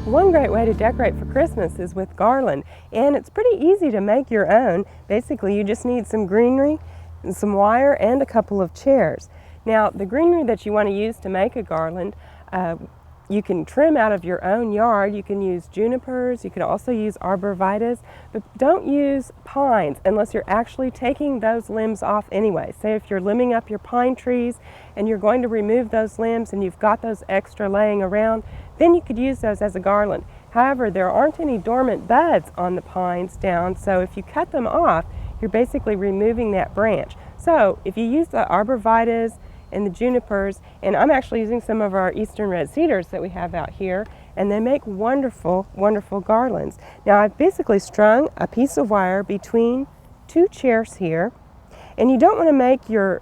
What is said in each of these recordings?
One great way to decorate for Christmas is with garland, and it's pretty easy to make your own. Basically, you just need some greenery and some wire and a couple of chairs. Now, the greenery that you want to use to make a garland, you can trim out of your own yard. You can use junipers, you can also use arborvitaes, but don't use pines unless you're actually taking those limbs off anyway. Say if you're limbing up your pine trees and you're going to remove those limbs and you've got those extra laying around, then you could use those as a garland. However, there aren't any dormant buds on the pines down, so if you cut them off, you're basically removing that branch. So if you use the arborvitaes and the junipers, and I'm actually using some of our eastern red cedars that we have out here, and they make wonderful, wonderful garlands. Now I've basically strung a piece of wire between two chairs here, and you don't want to make your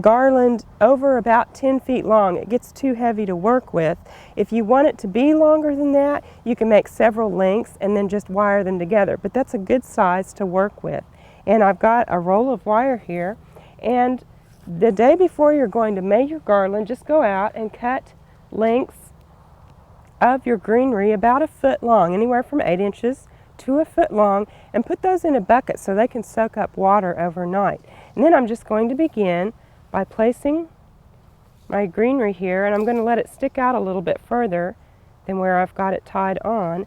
garland over about 10 feet long. It gets too heavy to work with. If you want it to be longer than that, you can make several lengths and then just wire them together, but that's a good size to work with. And I've got a roll of wire here, and the day before you're going to make your garland, just go out and cut lengths of your greenery about a foot long, anywhere from 8 inches to a foot long, and put those in a bucket so they can soak up water overnight. And then I'm just going to begin by placing my greenery here, and I'm going to let it stick out a little bit further than where I've got it tied on.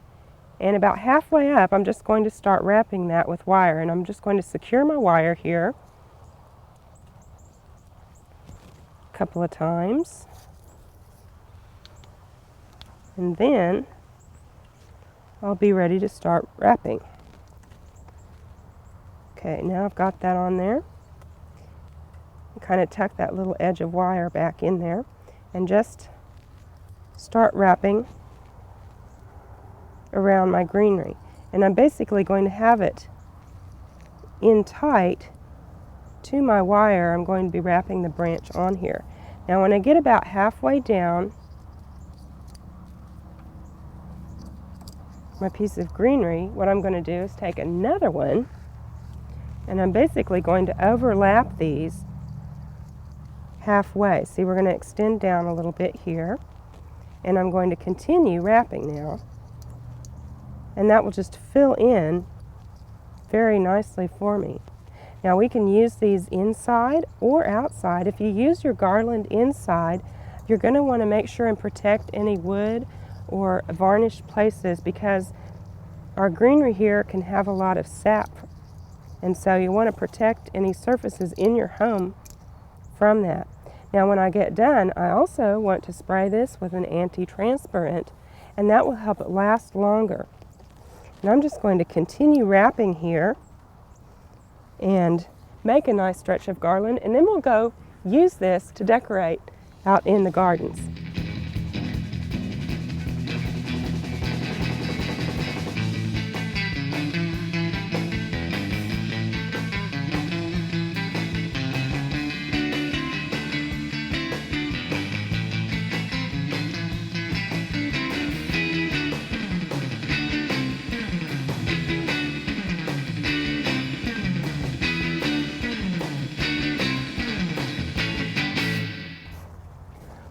And about halfway up, I'm just going to start wrapping that with wire, and I'm just going to secure my wire here a couple of times, and then I'll be ready to start wrapping. Okay, now I've got that on there. Kind of tuck that little edge of wire back in there and just start wrapping around my greenery. And I'm basically going to have it in tight to my wire. I'm going to be wrapping the branch on here. Now when I get about halfway down my piece of greenery, what I'm going to do is take another one, and I'm basically going to overlap these halfway. See, we're going to extend down a little bit here, and I'm going to continue wrapping now, and that will just fill in very nicely for me. Now we can use these inside or outside. If you use your garland inside, you're going to want to make sure and protect any wood or varnished places, because our greenery here can have a lot of sap, and so you want to protect any surfaces in your home from that. Now when I get done, I also want to spray this with an anti-transparent, and that will help it last longer. And I'm just going to continue wrapping here and make a nice stretch of garland, and then we'll go use this to decorate out in the gardens.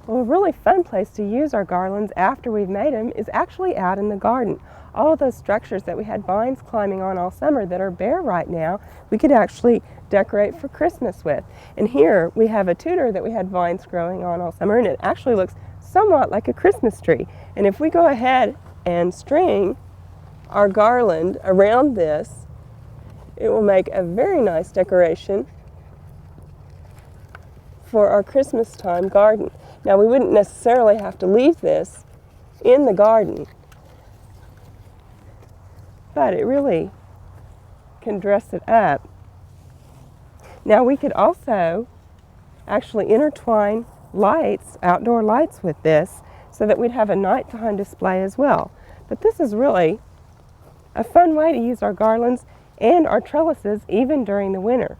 Well, a really fun place to use our garlands after we've made them is actually out in the garden. All of those structures that we had vines climbing on all summer that are bare right now, we could actually decorate for Christmas with. And here we have a tutor that we had vines growing on all summer, and it actually looks somewhat like a Christmas tree. And if we go ahead and string our garland around this, it will make a very nice decoration for our Christmas time garden. Now we wouldn't necessarily have to leave this in the garden, but it really can dress it up. Now we could also actually intertwine lights, outdoor lights with this, so that we'd have a nighttime display as well. But this is really a fun way to use our garlands and our trellises even during the winter.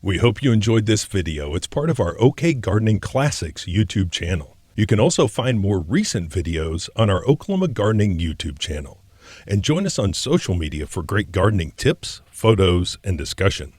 We hope you enjoyed this video. It's part of our OK Gardening Classics YouTube channel. You can also find more recent videos on our Oklahoma Gardening YouTube channel. And join us on social media for great gardening tips, photos, and discussion.